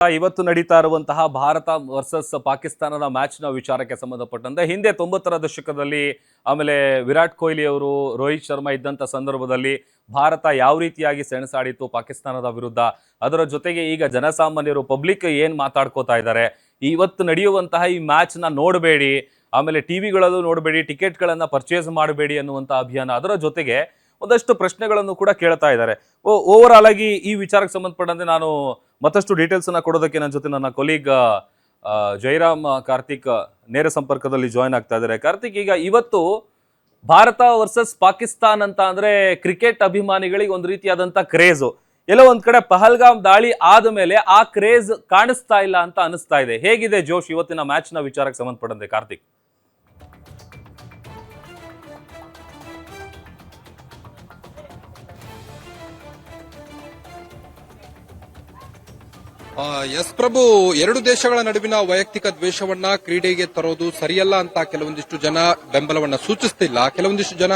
ಇವತ್ತು ನಡೀತಾ ಇರುವಂತಹ ಭಾರತ ವರ್ಸಸ್ ಪಾಕಿಸ್ತಾನದ ಮ್ಯಾಚ್ನ ವಿಚಾರಕ್ಕೆ ಸಂಬಂಧಪಟ್ಟಂತೆ ಹಿಂದೆ 90ರ ದಶಕದಲ್ಲಿ ಆಮೇಲೆ ವಿರಾಟ್ ಕೊಹ್ಲಿ ಅವರು ರೋಹಿತ್ ಶರ್ಮಾ ಇದ್ದಂಥ ಸಂದರ್ಭದಲ್ಲಿ ಭಾರತ ಯಾವ ರೀತಿಯಾಗಿ ಸೆಣಸಾಡಿತ್ತು ಪಾಕಿಸ್ತಾನದ ವಿರುದ್ಧ, ಅದರ ಜೊತೆಗೆ ಈಗ ಜನಸಾಮಾನ್ಯರು ಪಬ್ಲಿಕ್ ಏನು ಮಾತಾಡ್ಕೋತಾ ಇದ್ದಾರೆ, ಇವತ್ತು ನಡೆಯುವಂತಹ ಈ ಮ್ಯಾಚ್ನ ನೋಡಬೇಡಿ, ಆಮೇಲೆ ಟಿವಿಗಳಲ್ಲೂ ನೋಡಬೇಡಿ, ಟಿಕೆಟ್ಗಳನ್ನು ಪರ್ಚೇಸ್ ಮಾಡಬೇಡಿ ಅನ್ನುವಂಥ ಅಭಿಯಾನ, ಅದರ ಜೊತೆಗೆ ಒಂದಷ್ಟು ಪ್ರಶ್ನೆಗಳನ್ನು ಕೂಡ ಕೇಳ್ತಾ ಇದ್ದಾರೆ. ಓವರ್ ಆಲ್ ಆಗಿ ಈ ವಿಚಾರಕ್ಕೆ ಸಂಬಂಧಪಟ್ಟಂತೆ ನಾನು ಮತ್ತಷ್ಟು ಡೀಟೇಲ್ಸ್ ಅನ್ನ ಕೊಡೋದಕ್ಕೆ ನನ್ನ ಜೊತೆ ನನ್ನ ಕೊಲೀಗ್ ಜೈರಾಮ್ ಕಾರ್ತಿಕ್ ನೇರ ಸಂಪರ್ಕದಲ್ಲಿ ಜಾಯ್ನ್ ಆಗ್ತಾ ಇದ್ದಾರೆ. ಕಾರ್ತಿಕ್, ಈಗ ಇವತ್ತು ಭಾರತ ವರ್ಸಸ್ ಪಾಕಿಸ್ತಾನ್ ಅಂತ ಅಂದ್ರೆ ಕ್ರಿಕೆಟ್ ಅಭಿಮಾನಿಗಳಿಗೆ ಒಂದು ರೀತಿಯಾದಂತ ಕ್ರೇಜು, ಎಲ್ಲೋ ಒಂದ್ ಕಡೆ ಪಹಲ್ಗಾಮ್ ದಾಳಿ ಆದ ಮೇಲೆ ಆ ಕ್ರೇಜ್ ಕಾಣಿಸ್ತಾ ಇಲ್ಲ ಅಂತ ಅನಿಸ್ತಾ ಇದೆ. ಹೇಗಿದೆ ಜೋಶ್ ಇವತ್ತಿನ ಮ್ಯಾಚ್ ನ ವಿಚಾರಕ್ಕೆ ಸಂಬಂಧಪಟ್ಟಂತೆ ಕಾರ್ತಿಕ್? ಎಸ್ ಪ್ರಭು, ಎರಡು ದೇಶಗಳ ನಡುವಿನ ವೈಯಕ್ತಿಕ ದ್ವೇಷವನ್ನ ಕ್ರೀಡೆಗೆ ತರೋದು ಸರಿಯಲ್ಲ ಅಂತ ಕೆಲವೊಂದಿಷ್ಟು ಜನ ಬೆಂಬಲವನ್ನ ಸೂಚಿಸುತ್ತಿಲ್ಲ, ಕೆಲವೊಂದಿಷ್ಟು ಜನ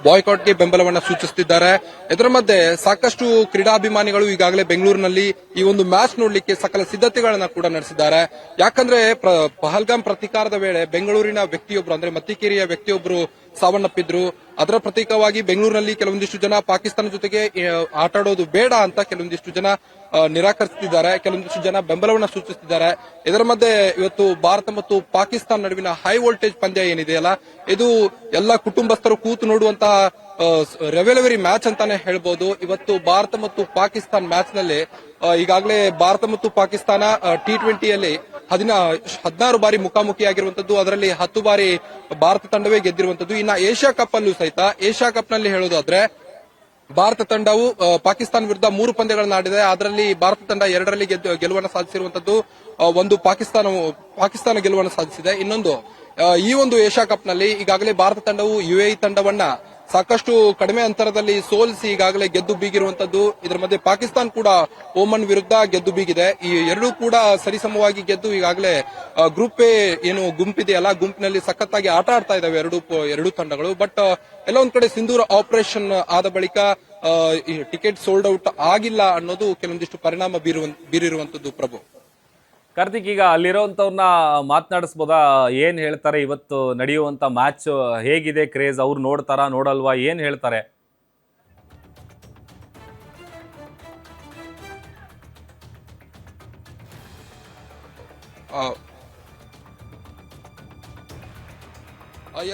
ಬಾಯ್ಕಾಟ್ಗೆ ಬೆಂಬಲವನ್ನ ಸೂಚಿಸುತ್ತಿದ್ದಾರೆ. ಇದರ ಮಧ್ಯೆ ಸಾಕಷ್ಟು ಕ್ರೀಡಾಭಿಮಾನಿಗಳು ಈಗಾಗಲೇ ಬೆಂಗಳೂರಿನಲ್ಲಿ ಈ ಒಂದು ಮ್ಯಾಚ್ ನೋಡ್ಲಿಕ್ಕೆ ಸಕಲ ಸಿದ್ಧತೆಗಳನ್ನ ಕೂಡ ನಡೆಸಿದ್ದಾರೆ. ಯಾಕಂದ್ರೆ ಪಹಲ್ಗಾಮ್ ಪ್ರತೀಕಾರದ ವೇಳೆ ಬೆಂಗಳೂರಿನ ವ್ಯಕ್ತಿಯೊಬ್ಬರು ಅಂದ್ರೆ ಮತ್ತಿಕೇರಿಯ ವ್ಯಕ್ತಿಯೊಬ್ಬರು ಸಾವನ್ನಪ್ಪಿದ್ರು. ಅದರ ಪ್ರತೀಕವಾಗಿ ಬೆಂಗಳೂರಿನಲ್ಲಿ ಕೆಲವೊಂದಿಷ್ಟು ಜನ ಪಾಕಿಸ್ತಾನ ಜೊತೆಗೆ ಆಟ ಆಡೋದು ಬೇಡ ಅಂತ ಕೆಲವೊಂದಿಷ್ಟು ಜನ ನಿರಾಕರಿಸುತ್ತಿದ್ದಾರೆ, ಕೆಲವೊಂದಿಷ್ಟು ಜನ ಬೆಂಬಲವನ್ನ ಸೂಚಿಸುತ್ತಿದ್ದಾರೆ. ಇದರ ಮಧ್ಯೆ ಇವತ್ತು ಭಾರತ ಮತ್ತು ಪಾಕಿಸ್ತಾನ ನಡುವಿನ ಹೈ ವೋಲ್ಟೇಜ್ ಪಂದ್ಯ ಏನಿದೆಯಲ್ಲ, ಇದು ಎಲ್ಲ ಕುಟುಂಬಸ್ಥರು ಕೂತು ನೋಡುವಂತಹ ರೆವೆಲವರಿ ಮ್ಯಾಚ್ ಅಂತಾನೆ ಹೇಳ್ಬೋದು. ಇವತ್ತು ಭಾರತ ಮತ್ತು ಪಾಕಿಸ್ತಾನ ಮ್ಯಾಚ್ ನಲ್ಲಿ ಈಗಾಗಲೇ ಭಾರತ ಮತ್ತು ಪಾಕಿಸ್ತಾನ T20ಯಲ್ಲಿ 16 ಬಾರಿ ಮುಖಾಮುಖಿಯಾಗಿರುವಂತದ್ದು, ಅದರಲ್ಲಿ 10 ಬಾರಿ ಭಾರತ ತಂಡವೇ ಗೆದ್ದಿರುವಂತದ್ದು. ಇನ್ನ ಏಷ್ಯಾ ಕಪ್ ಅಲ್ಲೂ ಸಹಿತ ಏಷ್ಯಾ ಕಪ್ ನಲ್ಲಿ ಹೇಳೋದಾದ್ರೆ ಭಾರತ ತಂಡವು ಪಾಕಿಸ್ತಾನ ವಿರುದ್ಧ 3 ಪಂದ್ಯಗಳನ್ನು ಆಡಿದೆ. ಅದರಲ್ಲಿ ಭಾರತ ತಂಡ 2ರಲ್ಲಿ ಗೆಲುವನ್ನು ಸಾಧಿಸಿರುವಂತದ್ದು, ಒಂದು ಪಾಕಿಸ್ತಾನ ಗೆಲುವನ್ನು ಸಾಧಿಸಿದೆ. ಇನ್ನೊಂದು ಈ ಒಂದು ಏಷ್ಯಾ ಕಪ್ ನಲ್ಲಿ ಈಗಾಗಲೇ ಭಾರತ ತಂಡವು UAE ತಂಡವನ್ನ ಸಾಕಷ್ಟು ಕಡಿಮೆ ಅಂತರದಲ್ಲಿ ಸೋಲಿಸಿ ಈಗಾಗಲೇ ಗೆದ್ದು ಬೀಗಿರುವಂತದ್ದು. ಇದರ ಮಧ್ಯೆ ಪಾಕಿಸ್ತಾನ ಕೂಡ ಓಮನ್ ವಿರುದ್ಧ ಗೆದ್ದು ಬೀಗಿದೆ. ಈ ಎರಡೂ ಕೂಡ ಸರಿಸಮವಾಗಿ ಗೆದ್ದು ಈಗಾಗಲೇ ಗ್ರೂಪ್ ಎ ಏನು ಗುಂಪಿದೆಯಲ್ಲ, ಗುಂಪಿನಲ್ಲಿ ಸಖತ್ತಾಗಿ ಆಟ ಆಡ್ತಾ ಇದಾವೆ ಎರಡೂ ತಂಡಗಳು. ಬಟ್ ಎಲ್ಲ ಒಂದ್ ಕಡೆ ಸಿಂಧೂರ್ ಆಪರೇಷನ್ ಆದ ಬಳಿಕ ಟಿಕೆಟ್ ಸೋಲ್ಡ್ ಔಟ್ ಆಗಿಲ್ಲ ಅನ್ನೋದು ಕೆಲವೊಂದಿಷ್ಟು ಪರಿಣಾಮ ಬೀರಿರುವಂತದ್ದು. ಪ್ರಭು ಕಾರ್ತಿಕ್, ಈಗ ಅಲ್ಲಿರೋಂಥವ್ರನ್ನ ಮಾತನಾಡಿಸ್ಬೋದಾ? ಏನ್ ಹೇಳ್ತಾರೆ ಇವತ್ತು ನಡೆಯುವಂತ ಮ್ಯಾಚ್ ಹೇಗಿದೆ, ಕ್ರೇಜ್, ಅವ್ರು ನೋಡ್ತಾರಾ ನೋಡಲ್ವಾ, ಏನ್ ಹೇಳ್ತಾರೆ?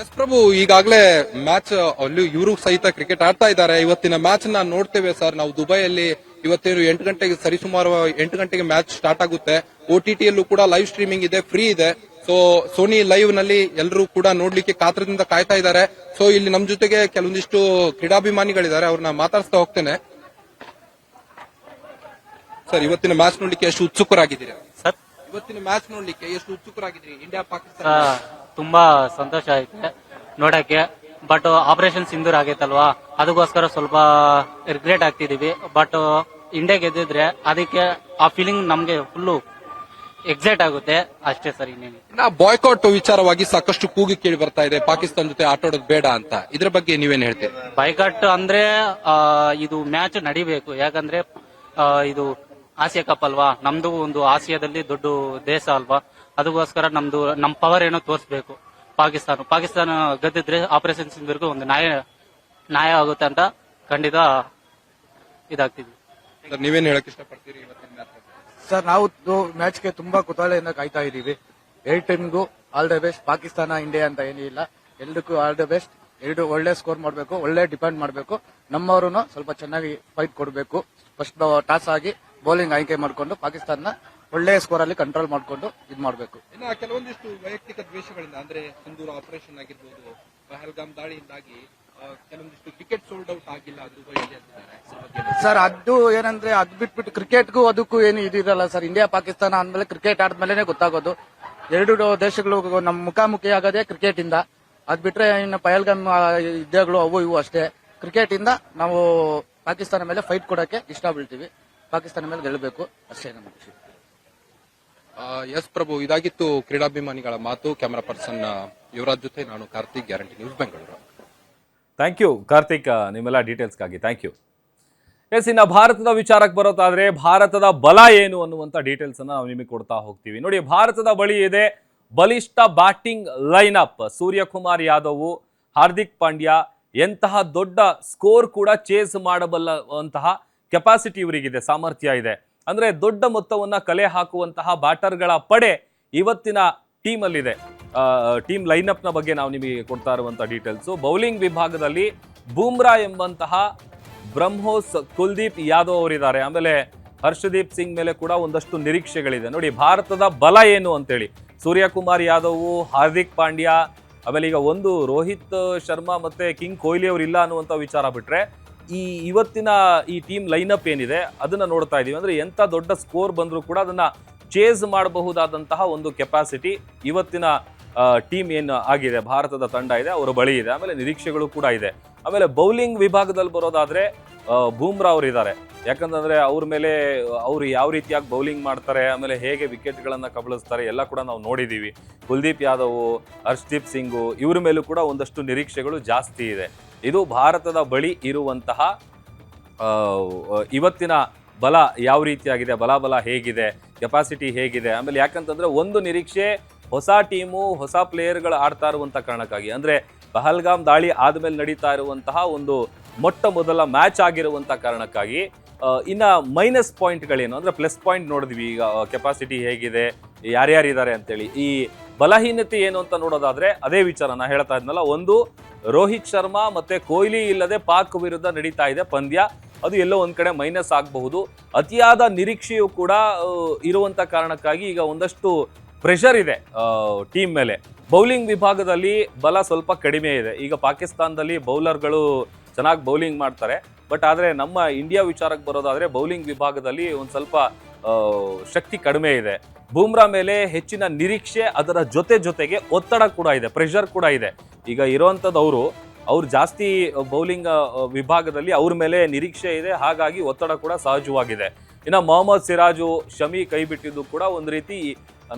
ಎಸ್ ಪ್ರಭು, ಈಗಾಗಲೇ ಮ್ಯಾಚ್ ಅಲ್ಲಿ ಇವರು ಸಹಿತ ಕ್ರಿಕೆಟ್ ಆಡ್ತಾ ಇದ್ದಾರೆ. ಇವತ್ತಿನ ಮ್ಯಾಚ್ ನಾವು ನೋಡ್ತೇವೆ ಸರ್. ನಾವು ದುಬೈಯಲ್ಲಿ ಇವತ್ತೇನು 8 ಗಂಟೆಗೆ ಸರಿಸುಮಾರು 8 ಗಂಟೆಗೆ ಮ್ಯಾಚ್ ಸ್ಟಾರ್ಟ್ ಆಗುತ್ತೆ. OTTಯಲ್ಲೂ ಕೂಡ ಲೈವ್ ಸ್ಟ್ರೀಮಿಂಗ್ ಇದೆ, ಫ್ರೀ ಇದೆ. ಸೊ ಸೋನಿ ಲೈವ್ ನಲ್ಲಿ ಎಲ್ಲರೂ ಕೂಡ ನೋಡ್ಲಿಕ್ಕೆ ಕಾತರದಿಂದ ಕಾಯ್ತಾ ಇದ್ದಾರೆ. ಸೊ ಇಲ್ಲಿ ನಮ್ ಜೊತೆಗೆ ಕೆಲವೊಂದಿಷ್ಟು ಕ್ರೀಡಾಭಿಮಾನಿಗಳಿದ್ದಾರೆ, ಅವ್ರನ್ನ ಮಾತಾಡ್ಸ್ತಾ ಹೋಗ್ತೇನೆ. ಸರ್, ಇವತ್ತಿನ ಮ್ಯಾಚ್ ನೋಡ್ಲಿಕ್ಕೆ ಎಷ್ಟು ಉತ್ಸುಕರಾಗಿದ್ದೀರಾ ಸರ್? ಇವತ್ತಿನ ಮ್ಯಾಚ್ ನೋಡ್ಲಿಕ್ಕೆ ಎಷ್ಟು ಉತ್ಸುಕರಾಗಿದ್ದೀರಿ? ಇಂಡಿಯಾ ಪಾಕಿಸ್ತಾನ ತುಂಬಾ ಸಂತೋಷ ಆಯ್ತು ನೋಡಕ್ಕೆ. ಬಟ್ ಆಪರೇಷನ್ ಸಿಂಧೂರ್ ಆಗೈತಲ್ವಾ, ಅದಕ್ಕೋಸ್ಕರ ಸ್ವಲ್ಪ ರಿಗ್ರೆಟ್ ಆಗ್ತಿದೀವಿ. ಬಟ್ ಇಂಡಿಯಾ ಗೆದ್ದಿದ್ರೆ ಅದಕ್ಕೆ ಆ ಫೀಲಿಂಗ್ ನಮ್ಗೆ ಫುಲ್ಲು ಎಕ್ಸೈಟ್ ಆಗುತ್ತೆ ಅಷ್ಟೇ ಸರ್. ಇನ್ನೇನು ಬಾಯ್ಕಾಟ್ ವಿಚಾರವಾಗಿ ಸಾಕಷ್ಟು ಕೂಗಿ ಕೇಳಿ ಬರ್ತಾ ಇದೆ, ಪಾಕಿಸ್ತಾನ ಜೊತೆ ಆಟ ಆಡೋದು ಬೇಡ ಅಂತ. ಇದ್ರ ಬಗ್ಗೆ ನೀವೇನ್ ಹೇಳ್ತೀರಿ? ಬಾಯ್ಕಾಟ್ ಅಂದ್ರೆ ಇದು ಮ್ಯಾಚ್ ನಡಿಬೇಕು. ಯಾಕಂದ್ರೆ ಇದು ಆಸಿಯಾ ಕಪ್ ಅಲ್ವಾ, ನಮ್ದು ಒಂದು ಆಸಿಯಾದಲ್ಲಿ ದೊಡ್ಡ ದೇಶ ಅಲ್ವಾ, ಅದಕ್ಕೋಸ್ಕರ ನಮ್ ಪವರ್ ಏನೋ ತೋರಿಸಬೇಕು. ಪಾಕಿಸ್ತಾನ ಗೆದ್ದಿದ್ರೆ ಆಪರೇಷನ್ ಸಿಂಧೂರ್ಗೂ ಒಂದು ನ್ಯಾಯ ಆಗುತ್ತೆ ಅಂತ ಖಂಡಿತ ಇದಾಗ್ತಿದ್ವಿ. ನೀವೇನ್ ಹೇಳಕ್ ಇಷ್ಟಪಡ್ತೀರಿ ಸರ್? ನಾವು ಮ್ಯಾಚ್ಗೆ ತುಂಬಾ ಕುತೂಹಲದಿಂದ ಕಾಯ್ತಾ ಇದೀವಿ. 8 ಟೀಮ್ಗೂ all the best. Pakistan India ಅಂತ ಏನಿಲ್ಲ, ಎಲ್ಲದಕ್ಕೂ ಆಲ್ ದ ಬೆಸ್ಟ್. ಎರಡು ಒಳ್ಳೆ ಸ್ಕೋರ್ ಮಾಡಬೇಕು, ಒಳ್ಳೆ ಡಿಪೆಂಡ್ ಮಾಡಬೇಕು. ನಮ್ಮವರು ಸ್ವಲ್ಪ ಚೆನ್ನಾಗಿ ಫೈಟ್ ಕೊಡಬೇಕು. ಫಸ್ಟ್ ಟಾಸ್ ಆಗಿ ಬೌಲಿಂಗ್ ಆಯ್ಕೆ ಮಾಡಿಕೊಂಡು ಪಾಕಿಸ್ತಾನ ಒಳ್ಳೆ ಸ್ಕೋರ್ ಅಲ್ಲಿ ಕಂಟ್ರೋಲ್ ಮಾಡಿಕೊಂಡು ಇದು ಮಾಡಬೇಕು. ಇನ್ನು ಕೆಲವೊಂದಿಷ್ಟು ವೈಯಕ್ತಿಕ ದ್ವೇಷಗಳಿಂದ ಅಂದ್ರೆ ಸಿಂಧೂರ್ ಆಪರೇಷನ್ ಆಗಿರ್ಬೋದು, ಪಹಲ್ಗಾಮ್ ದಾಳಿಯಿಂದಾಗಿ ಕೆಲವೊಂದಿಷ್ಟು ಟಿಕೆಟ್ ಸೋಲ್ಡ್ ಔಟ್ ಆಗಿಲ್ಲ ಸರ್. ಅದು ಏನಂದ್ರೆ ಅದ್ ಬಿಟ್ಬಿಟ್ಟು ಕ್ರಿಕೆಟ್ಗೂ ಅದಕ್ಕೂ ಏನು ಇದಿರಲ್ಲ ಸರ್. ಇಂಡಿಯಾ ಪಾಕಿಸ್ತಾನ ಅಂದ್ಮೇಲೆ ಕ್ರಿಕೆಟ್ ಆದ್ಮೇಲೆ ಗೊತ್ತಾಗೋದು. ಎರಡು ದೇಶಗಳು ನಮ್ಮ ಮುಖಾಮುಖಿ ಆಗೋದೇ ಕ್ರಿಕೆಟ್ ಇಂದ. ಅದ್ ಬಿಟ್ರೆ ಇನ್ನು ಪಹಲ್ಗಾಮ್ ಯುದ್ಧಗಳು ಅವು ಇವು ಅಷ್ಟೇ. ಕ್ರಿಕೆಟ್ ಇಂದ ನಾವು ಪಾಕಿಸ್ತಾನ ಮೇಲೆ ಫೈಟ್ ಕೊಡಕ್ಕೆ ಇಷ್ಟ ಬೀಳ್ತೀವಿ. ಪಾಕಿಸ್ತಾನ ಮೇಲೆ ಗೆಲ್ಲಬೇಕು ಅಷ್ಟೇ ನಮ್ಮ ಖುಷಿ. ಎಸ್ ಪ್ರಭು, ಇದಾಗಿತ್ತು ಕ್ರೀಡಾಭಿಮಾನಿಗಳ ಮಾತು. ಕ್ಯಾಮರಾ ಪರ್ಸನ್ ಯುವರಾಜ್ ಜೊತೆ ನಾನು Karthik, guarantee news Bengaluru. Thank you Karthik, ನಿಮ್ಮೆಲ್ಲ ಡೀಟೇಲ್ಸ್ಗಾಗಿ ಥ್ಯಾಂಕ್ ಯು. ಎಸ್, ಇನ್ನು ಭಾರತದ ವಿಚಾರಕ್ಕೆ ಬರೋದಾದ್ರೆ ಭಾರತದ ಬಲ ಏನು ಅನ್ನುವಂಥ ಡೀಟೇಲ್ಸ್ ಅನ್ನ ನಾವು ನಿಮಗೆ ಕೊಡ್ತಾ ಹೋಗ್ತೀವಿ. ನೋಡಿ, ಭಾರತದ ಬಳಿ ಇದೆ ಬಲಿಷ್ಠ ಬ್ಯಾಟಿಂಗ್ ಲೈನ್ಅಪ್. ಸೂರ್ಯಕುಮಾರ್ ಯಾದವ್, ಹಾರ್ದಿಕ್ ಪಾಂಡ್ಯ ಎಂತಹ ದೊಡ್ಡ ಸ್ಕೋರ್ ಕೂಡ ಚೇಸ್ ಮಾಡಬಲ್ಲಂತಹ ಕೆಪಾಸಿಟಿ ಇವರಿಗಿದೆ, ಸಾಮರ್ಥ್ಯ ಇದೆ. ಅಂದ್ರೆ ದೊಡ್ಡ ಮೊತ್ತವನ್ನ ಕಲೆ ಹಾಕುವಂತಹ ಬ್ಯಾಟರ್ಗಳ ಪಡೆ ಇವತ್ತಿನ ಟೀಮ್ ಅಲ್ಲಿದೆ. ಟೀಮ್ ಲೈನ್ಅಪ್ ನ ಬಗ್ಗೆ ನಾವು ನಿಮಗೆ ಕೊಡ್ತಾ ಇರುವಂತಹ ಡೀಟೇಲ್ಸ್. ಬೌಲಿಂಗ್ ವಿಭಾಗದಲ್ಲಿ ಬೂಮ್ರಾ ಎಂಬಂತಹ ಬ್ರಹ್ಮೋಸ್, ಕುಲ್ದೀಪ್ ಯಾದವ್ ಅವರಿದ್ದಾರೆ. ಆಮೇಲೆ ಹರ್ಷದೀಪ್ ಸಿಂಗ್ ಮೇಲೆ ಕೂಡ ಒಂದಷ್ಟು ನಿರೀಕ್ಷೆಗಳಿದೆ. ನೋಡಿ, ಭಾರತದ ಬಲ ಏನು ಅಂತೇಳಿ, ಸೂರ್ಯಕುಮಾರ್ ಯಾದವ್, ಹಾರ್ದಿಕ್ ಪಾಂಡ್ಯ, ಆಮೇಲೆ ಈಗ ಒಂದು ರೋಹಿತ್ ಶರ್ಮಾ ಮತ್ತೆ ಕಿಂಗ್ ಕೊಹ್ಲಿ ಅವರು ಇಲ್ಲ ಅನ್ನುವಂಥ ವಿಚಾರ ಬಿಟ್ರೆ ಇವತ್ತಿನ ಈ ಟೀಮ್ ಲೈನಪ್ ಏನಿದೆ ಅದನ್ನ ನೋಡ್ತಾ ಇದೀವಿ. ಅಂದ್ರೆ ಎಂತ ದೊಡ್ಡ ಸ್ಕೋರ್ ಬಂದರೂ ಕೂಡ ಅದನ್ನ ಚೇಸ್ ಮಾಡಬಹುದಾದಂತಹ ಒಂದು ಕೆಪಾಸಿಟಿ ಇವತ್ತಿನ ಟೀಮ್ ಏನು ಆಗಿದೆ, ಭಾರತದ ತಂಡ ಇದೆ, ಅವರ ಬಳಿ ಇದೆ. ಆಮೇಲೆ ನಿರೀಕ್ಷೆಗಳು ಕೂಡ ಇದೆ. ಆಮೇಲೆ ಬೌಲಿಂಗ್ ವಿಭಾಗದಲ್ಲಿ ಬರೋದಾದ್ರೆ ಬೂಮ್ರಾ ಅವರು ಇದ್ದಾರೆ. ಯಾಕಂತಂದ್ರೆ ಅವ್ರ ಮೇಲೆ ಅವ್ರು ಯಾವ ರೀತಿಯಾಗಿ ಬೌಲಿಂಗ್ ಮಾಡ್ತಾರೆ, ಆಮೇಲೆ ಹೇಗೆ ವಿಕೆಟ್ಗಳನ್ನ ಕಬಳಿಸ್ತಾರೆ ಎಲ್ಲ ಕೂಡ ನಾವು ನೋಡಿದೀವಿ. ಕುಲ್ದೀಪ್ ಯಾದವ್, ಹರ್ಷದೀಪ್ ಸಿಂಗು ಇವ್ರ ಮೇಲೂ ಕೂಡ ಒಂದಷ್ಟು ನಿರೀಕ್ಷೆಗಳು ಜಾಸ್ತಿ ಇದೆ. ಇದು ಭಾರತದ ಬಳಿ ಇರುವಂತಹ ಇವತ್ತಿನ ಬಲ ಯಾವ ರೀತಿಯಾಗಿದೆ, ಬಲ ಹೇಗಿದೆ, ಕೆಪಾಸಿಟಿ ಹೇಗಿದೆ. ಆಮೇಲೆ ಯಾಕಂತಂದ್ರೆ ಒಂದು ನಿರೀಕ್ಷೆ ಹೊಸ ಟೀಮು, ಹೊಸ ಪ್ಲೇಯರ್ಗಳು ಆಡ್ತಾ ಇರುವಂತ ಕಾರಣಕ್ಕಾಗಿ, ಅಂದ್ರೆ ಪಹಲ್ಗಾಮ್ ದಾಳಿ ಆದ್ಮೇಲೆ ನಡೀತಾ ಇರುವಂತಹ ಒಂದು ಮೊಟ್ಟ ಮೊದಲ ಮ್ಯಾಚ್ ಆಗಿರುವಂತ ಕಾರಣಕ್ಕಾಗಿ ಇನ್ನ ಮೈನಸ್ ಪಾಯಿಂಟ್ಗಳೇನು ಅಂದ್ರೆ ಪ್ಲಸ್ ಪಾಯಿಂಟ್ ನೋಡಿದ್ವಿ. ಈಗ ಕೆಪಾಸಿಟಿ ಹೇಗಿದೆ, ಯಾರ್ಯಾರಿದ್ದಾರೆ ಅಂತೇಳಿ. ಈ ಬಲಹೀನತೆ ಏನು ಅಂತ ನೋಡೋದಾದ್ರೆ ಅದೇ ವಿಚಾರ ನಾ ಹೇಳ್ತಾ ಇದ್ನಲ್ಲ, ಒಂದು ರೋಹಿತ್ ಶರ್ಮಾ ಮತ್ತೆ ಕೊಹ್ಲಿ ಇಲ್ಲದೆ ಪಾಕ್ ವಿರುದ್ಧ ನಡೀತಾ ಇದೆ ಪಂದ್ಯ, ಅದು ಎಲ್ಲೋ ಒಂದ್ ಕಡೆ ಮೈನಸ್ ಆಗಬಹುದು. ಅತಿಯಾದ ನಿರೀಕ್ಷೆಯು ಕೂಡ ಇರುವಂತ ಕಾರಣಕ್ಕಾಗಿ ಈಗ ಒಂದಷ್ಟು ಪ್ರೆಷರ್ ಇದೆ ಟೀಮ್ ಮೇಲೆ. ಬೌಲಿಂಗ್ ವಿಭಾಗದಲ್ಲಿ ಬಲ ಸ್ವಲ್ಪ ಕಡಿಮೆ ಇದೆ. ಈಗ ಪಾಕಿಸ್ತಾನದಲ್ಲಿ ಬೌಲರ್ಗಳು ಚೆನ್ನಾಗಿ ಬೌಲಿಂಗ್ ಮಾಡ್ತಾರೆ, ಬಟ್ ಆದರೆ ನಮ್ಮ ಇಂಡಿಯಾ ವಿಚಾರಕ್ಕೆ ಬರೋದಾದ್ರೆ ಬೌಲಿಂಗ್ ವಿಭಾಗದಲ್ಲಿ ಒಂದು ಸ್ವಲ್ಪ ಶಕ್ತಿ ಕಡಿಮೆ ಇದೆ. ಬೂಮ್ರಾ ಮೇಲೆ ಹೆಚ್ಚಿನ ನಿರೀಕ್ಷೆ, ಅದರ ಜೊತೆಗೆ ಒತ್ತಡ ಕೂಡ ಇದೆ, ಪ್ರೆಷರ್ ಕೂಡ ಇದೆ. ಈಗ ಇರುವಂಥದ್ದು ಅವ್ರು ಜಾಸ್ತಿ ಬೌಲಿಂಗ್ ವಿಭಾಗದಲ್ಲಿ ಅವ್ರ ಮೇಲೆ ನಿರೀಕ್ಷೆ ಇದೆ, ಹಾಗಾಗಿ ಒತ್ತಡ ಕೂಡ ಸಹಜವಾಗಿದೆ. ಇನ್ನು ಮೊಹಮ್ಮದ್ ಸಿರಾಜು, ಶಮಿ ಕೈ ಬಿಟ್ಟಿದ್ದು ಕೂಡ ಒಂದು ರೀತಿ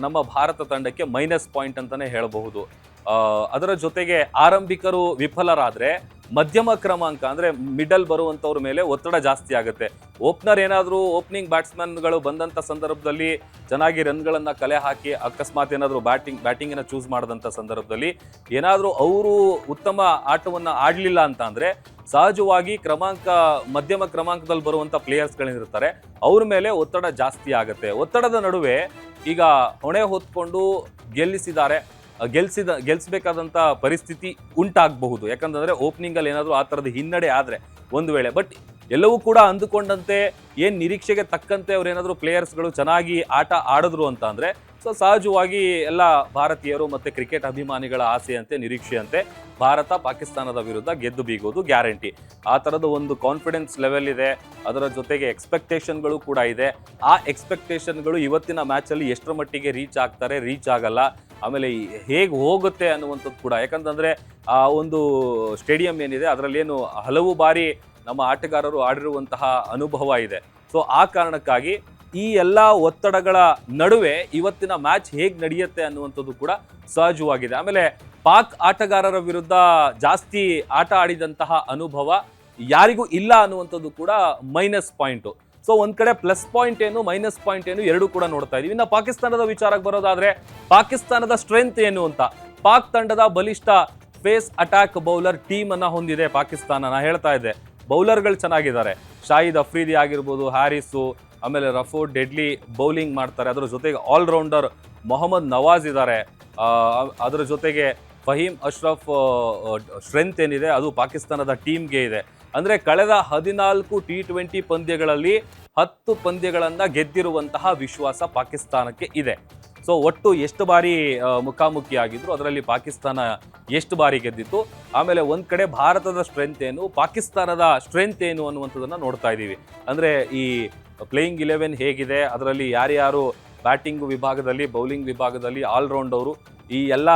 ನಮ್ಮ ಭಾರತ ತಂಡಕ್ಕೆ ಮೈನಸ್ ಪಾಯಿಂಟ್ ಅಂತಾನೆ ಹೇಳಬಹುದು. ಅದರ ಜೊತೆಗೆ ಆರಂಭಿಕರು ವಿಫಲರಾದ್ರೆ ಮಧ್ಯಮ ಕ್ರಮಾಂಕ ಅಂದ್ರೆ ಮಿಡಲ್ ಬರುವಂತವ್ರ ಮೇಲೆ ಒತ್ತಡ ಜಾಸ್ತಿ ಆಗುತ್ತೆ. ಓಪನರ್ ಏನಾದರೂ ಓಪನಿಂಗ್ ಬ್ಯಾಟ್ಸ್ಮನ್ಗಳು ಬಂದಂತ ಸಂದರ್ಭದಲ್ಲಿ ಚೆನ್ನಾಗಿ ರನ್ಗಳನ್ನ ಕಲೆ ಹಾಕಿ ಅಕಸ್ಮಾತ್ ಏನಾದರೂ ಬ್ಯಾಟಿಂಗ್ ಚೂಸ್ ಮಾಡಿದಂಥ ಸಂದರ್ಭದಲ್ಲಿ ಏನಾದರೂ ಅವರು ಉತ್ತಮ ಆಟವನ್ನ ಆಡ್ಲಿಲ್ಲ ಅಂತ ಅಂದ್ರೆ ಸಹಜವಾಗಿ ಮಧ್ಯಮ ಕ್ರಮಾಂಕದಲ್ಲಿ ಬರುವಂತ ಪ್ಲೇಯರ್ಸ್ಗಳೇನಿರ್ತಾರೆ ಅವ್ರ ಮೇಲೆ ಒತ್ತಡ ಜಾಸ್ತಿ ಆಗುತ್ತೆ. ಒತ್ತಡದ ನಡುವೆ ಈಗ ಹೊಣೆ ಹೊತ್ಕೊಂಡು ಗೆಲ್ಸಬೇಕಾದಂತ ಪರಿಸ್ಥಿತಿ ಉಂಟಾಗಬಹುದು. ಯಾಕಂತಂದ್ರೆ ಓಪನಿಂಗ್ ಅಲ್ಲಿ ಏನಾದರೂ ಆ ತರದ ಹಿನ್ನಡೆ ಆದ್ರೆ ಒಂದು ವೇಳೆ, ಬಟ್ ಎಲ್ಲವೂ ಕೂಡ ಅಂದುಕೊಂಡಂತೆ ಏನ್ ನಿರೀಕ್ಷೆಗೆ ತಕ್ಕಂತೆ ಅವ್ರೇನಾದ್ರೂ ಪ್ಲೇಯರ್ಸ್ಗಳು ಚೆನ್ನಾಗಿ ಆಟ ಆಡಿದ್ರು ಅಂತ ಅಂದ್ರೆ ಸಹಜವಾಗಿ ಎಲ್ಲ ಭಾರತೀಯರು ಮತ್ತೆ ಕ್ರಿಕೆಟ್ ಅಭಿಮಾನಿಗಳ ಆಸೆಯಂತೆ, ನಿರೀಕ್ಷೆಯಂತೆ ಭಾರತ ಪಾಕಿಸ್ತಾನದ ವಿರುದ್ಧ ಗೆದ್ದು ಬೀಗೋದು ಗ್ಯಾರಂಟಿ. ಆ ತರದ ಒಂದು ಕಾನ್ಫಿಡೆನ್ಸ್ ಲೆವೆಲ್ ಇದೆ. ಅದರ ಜೊತೆಗೆ ಎಕ್ಸ್ಪೆಕ್ಟೇಷನ್ಗಳು ಕೂಡ ಇದೆ. ಆ ಎಕ್ಸ್ಪೆಕ್ಟೇಷನ್ಗಳು ಇವತ್ತಿನ ಮ್ಯಾಚ್ ಅಲ್ಲಿ ಎಷ್ಟರ ಮಟ್ಟಿಗೆ ರೀಚ್ ಆಗ್ತಾರೆ, ರೀಚ್ ಆಗಲ್ಲ, ಆಮೇಲೆ ಹೇಗೆ ಹೋಗುತ್ತೆ ಅನ್ನುವಂಥದ್ದು ಕೂಡ. ಯಾಕಂತಂದ್ರೆ ಆ ಒಂದು ಸ್ಟೇಡಿಯಂ ಏನಿದೆ ಅದರಲ್ಲಿ ಏನು ಹಲವು ಬಾರಿ ನಮ್ಮ ಆಟಗಾರರು ಆಡಿರುವಂತಹ ಅನುಭವ ಇದೆ. ಸೊ ಆ ಕಾರಣಕ್ಕಾಗಿ ಈ ಎಲ್ಲ ಒತ್ತಡಗಳ ನಡುವೆ ಇವತ್ತಿನ ಮ್ಯಾಚ್ ಹೇಗೆ ನಡೆಯುತ್ತೆ ಅನ್ನುವಂಥದ್ದು ಕೂಡ ಸಹಜವಾಗಿದೆ. ಆಮೇಲೆ ಪಾಕ್ ಆಟಗಾರರ ವಿರುದ್ಧ ಜಾಸ್ತಿ ಆಟ ಆಡಿದಂತಹ ಅನುಭವ ಯಾರಿಗೂ ಇಲ್ಲ ಅನ್ನುವಂಥದ್ದು ಕೂಡ ಮೈನಸ್ ಪಾಯಿಂಟು. ಸೊ ಒಂದ್ ಕಡೆ ಪ್ಲಸ್ ಪಾಯಿಂಟ್ ಏನು, ಮೈನಸ್ ಪಾಯಿಂಟ್ ಏನು ಎರಡೂ ಕೂಡ ನೋಡ್ತಾ ಇದೀವಿ. ಇನ್ನು ಪಾಕಿಸ್ತಾನದ ವಿಚಾರಕ್ಕೆ ಬರೋದಾದ್ರೆ ಪಾಕಿಸ್ತಾನದ ಸ್ಟ್ರೆಂತ್ ಏನು ಅಂತ, ಪಾಕ್ ತಂಡದ ಬಲಿಷ್ಠ ಫೇಸ್ ಅಟ್ಯಾಕ್ ಬೌಲರ್ ಟೀಮ್ ಅನ್ನ ಹೊಂದಿದೆ ಪಾಕಿಸ್ತಾನ. ನಾ ಹೇಳ್ತಾ ಇದ್ದೆ, ಬೌಲರ್ಗಳು ಚೆನ್ನಾಗಿದ್ದಾರೆ. ಶಾಹಿದ್ ಅಫ್ರಿದಿ ಆಗಿರ್ಬೋದು, ಹ್ಯಾರಿಸು, ಆಮೇಲೆ ರಫೋ ಡೆಡ್ಲಿ ಬೌಲಿಂಗ್ ಮಾಡ್ತಾರೆ. ಅದರ ಜೊತೆಗೆ ಆಲ್ರೌಂಡರ್ ಮೊಹಮ್ಮದ್ ನವಾಜ್ ಇದ್ದಾರೆ. ಅದರ ಜೊತೆಗೆ ಫಹೀಮ್ ಅಶ್ರಫ್ ಸ್ಟ್ರೆಂತ್ ಏನಿದೆ ಅದು ಪಾಕಿಸ್ತಾನದ ಟೀಮ್ಗೆ ಇದೆ. ಅಂದ್ರೆ ಕಳೆದ 14 T20 ಪಂದ್ಯಗಳಲ್ಲಿ 10 ಪಂದ್ಯಗಳನ್ನ ಗೆದ್ದಿರುವಂತಹ ವಿಶ್ವಾಸ ಪಾಕಿಸ್ತಾನಕ್ಕೆ ಇದೆ. ಸೊ ಒಟ್ಟು ಎಷ್ಟು ಬಾರಿ ಮುಖಾಮುಖಿ ಆಗಿದ್ರು ಅದರಲ್ಲಿ ಪಾಕಿಸ್ತಾನ ಎಷ್ಟು ಬಾರಿ ಗೆದ್ದಿತ್ತು, ಆಮೇಲೆ ಒಂದ್ ಕಡೆ ಭಾರತದ ಸ್ಟ್ರೆಂತ್ ಏನು, ಪಾಕಿಸ್ತಾನದ ಸ್ಟ್ರೆಂತ್ ಏನು ಅನ್ನುವಂಥದ್ದನ್ನ ನೋಡ್ತಾ ಇದ್ದೀವಿ. ಅಂದ್ರೆ ಈ ಪ್ಲೇಯಿಂಗ್ 11 ಹೇಗಿದೆ, ಅದರಲ್ಲಿ ಯಾರ್ಯಾರು ಬ್ಯಾಟಿಂಗ್ ವಿಭಾಗದಲ್ಲಿ, ಬೌಲಿಂಗ್ ವಿಭಾಗದಲ್ಲಿ, ಆಲ್ರೌಂಡರು, ಈ ಎಲ್ಲ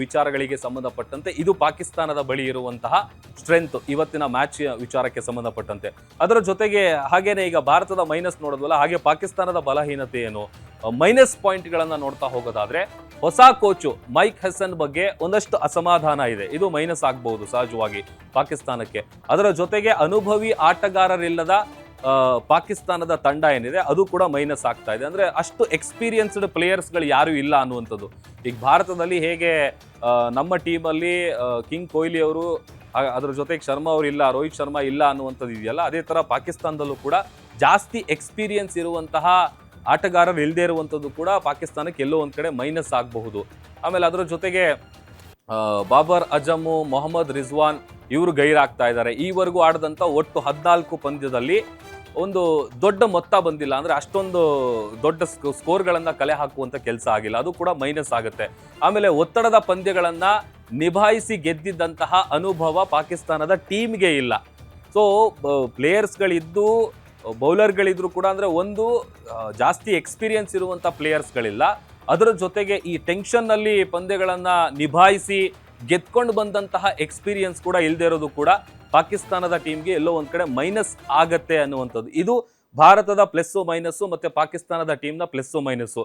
ವಿಚಾರಗಳಿಗೆ ಸಂಬಂಧಪಟ್ಟಂತೆ ಇದು ಪಾಕಿಸ್ತಾನದ ಬಳಿ ಇರುವಂತಹ ಸ್ಟ್ರೆಂತ್ ಇವತ್ತಿನ ಮ್ಯಾಚ್ ವಿಚಾರಕ್ಕೆ ಸಂಬಂಧಪಟ್ಟಂತೆ. ಅದರ ಜೊತೆಗೆ ಹಾಗೇನೆ ಈಗ ಭಾರತದ ಮೈನಸ್ ನೋಡೋದ್ವಲ್ಲ, ಹಾಗೆ ಪಾಕಿಸ್ತಾನದ ಬಲಹೀನತೆ ಏನು, ಮೈನಸ್ ಪಾಯಿಂಟ್ಗಳನ್ನ ನೋಡ್ತಾ ಹೋಗೋದಾದ್ರೆ ಹೊಸ ಕೋಚು ಮೈಕ್ ಹೆಸನ್ ಬಗ್ಗೆ ಒಂದಷ್ಟು ಅಸಮಾಧಾನ ಇದೆ. ಇದು ಮೈನಸ್ ಆಗಬಹುದು ಸಹಜವಾಗಿ ಪಾಕಿಸ್ತಾನಕ್ಕೆ. ಅದರ ಜೊತೆಗೆ ಅನುಭವಿ ಆಟಗಾರರಿಲ್ಲದ ಪಾಕಿಸ್ತಾನದ ತಂಡ ಏನಿದೆ ಅದು ಕೂಡ ಮೈನಸ್ ಆಗ್ತಾ ಇದೆ. ಅಂದ್ರೆ ಅಷ್ಟು ಎಕ್ಸ್ಪೀರಿಯನ್ಸ್ಡ್ ಪ್ಲೇಯರ್ಸ್ಗಳು ಯಾರು ಇಲ್ಲ ಅನ್ನುವಂಥದ್ದು. ಈಗ ಭಾರತದಲ್ಲಿ ಹೇಗೆ ನಮ್ಮ ಟೀಮಲ್ಲಿ ಕಿಂಗ್ ಕೊಹ್ಲಿ ಅವರು, ಅದ್ರ ಜೊತೆಗೆ ಶರ್ಮಾ ಅವರು ಇಲ್ಲ, ರೋಹಿತ್ ಶರ್ಮಾ ಇಲ್ಲ ಅನ್ನುವಂಥದ್ದು ಇದೆಯಲ್ಲ, ಅದೇ ತರ ಪಾಕಿಸ್ತಾನದಲ್ಲೂ ಕೂಡ ಜಾಸ್ತಿ ಎಕ್ಸ್ಪೀರಿಯನ್ಸ್ ಇರುವಂತಹ ಆಟಗಾರರು ಇಲ್ಲದೆ ಇರುವಂಥದ್ದು ಕೂಡ ಪಾಕಿಸ್ತಾನಕ್ಕೆ ಎಲ್ಲೋ ಒಂದ್ ಕಡೆ ಮೈನಸ್ ಆಗಬಹುದು. ಆಮೇಲೆ ಅದರ ಜೊತೆಗೆ ಬಾಬರ್ ಅಜಮ್, ಮೊಹಮ್ಮದ್ ರಿಜ್ವಾನ್ ಇವರು ಗೈರಾಗ್ತಾ ಇದ್ದಾರೆ. ಈವರೆಗೂ ಆಡದಂತ ಒಟ್ಟು 14 ಪಂದ್ಯದಲ್ಲಿ ಒಂದು ದೊಡ್ಡ ಮೊತ್ತ ಬಂದಿಲ್ಲ, ಅಂದ್ರೆ ಅಷ್ಟೊಂದು ದೊಡ್ಡ ಸ್ಕೋರ್ಗಳನ್ನ ಕಲೆ ಹಾಕುವಂತ ಕೆಲಸ ಆಗಿಲ್ಲ, ಅದು ಕೂಡ ಮೈನಸ್ ಆಗುತ್ತೆ. ಆಮೇಲೆ ಒತ್ತಡದ ಪಂದ್ಯಗಳನ್ನ ನಿಭಾಯಿಸಿ ಗೆದ್ದಿದ್ದಂತಹ ಅನುಭವ ಪಾಕಿಸ್ತಾನದ ಟೀಮ್ಗೆ ಇಲ್ಲ. ಸೊ ಪ್ಲೇಯರ್ಸ್ಗಳಿದ್ದು ಬೌಲರ್ಗಳಿದ್ರು ಕೂಡ ಅಂದ್ರೆ ಒಂದು ಜಾಸ್ತಿ ಎಕ್ಸ್ಪೀರಿಯನ್ಸ್ ಇರುವಂತ ಪ್ಲೇಯರ್ಸ್ಗಳಿಲ್ಲ. ಅದರ ಜೊತೆಗೆ ಈ ಟೆನ್ಷನ್ ನಲ್ಲಿ ಪಂದ್ಯಗಳನ್ನ ನಿಭಾಯಿಸಿ ಗೆದ್ಕೊಂಡು ಬಂದಂತಹ ಎಕ್ಸ್ಪೀರಿಯನ್ಸ್ ಕೂಡ ಇಲ್ಲದೆ ಇರೋದು ಕೂಡ ಪಾಕಿಸ್ತಾನದ ಟೀಮ್ಗೆ ಎಲ್ಲೋ ಒಂದ್ ಕಡೆ ಮೈನಸ್ ಆಗತ್ತೆ ಅನ್ನುವಂಥದ್ದು. ಇದು ಭಾರತದ ಪ್ಲಸ್ಸು ಮೈನಸ್ಸು ಮತ್ತೆ ಪಾಕಿಸ್ತಾನದ ಟೀಮ್ನ ಪ್ಲಸ್ಸು ಮೈನಸ್ಸು.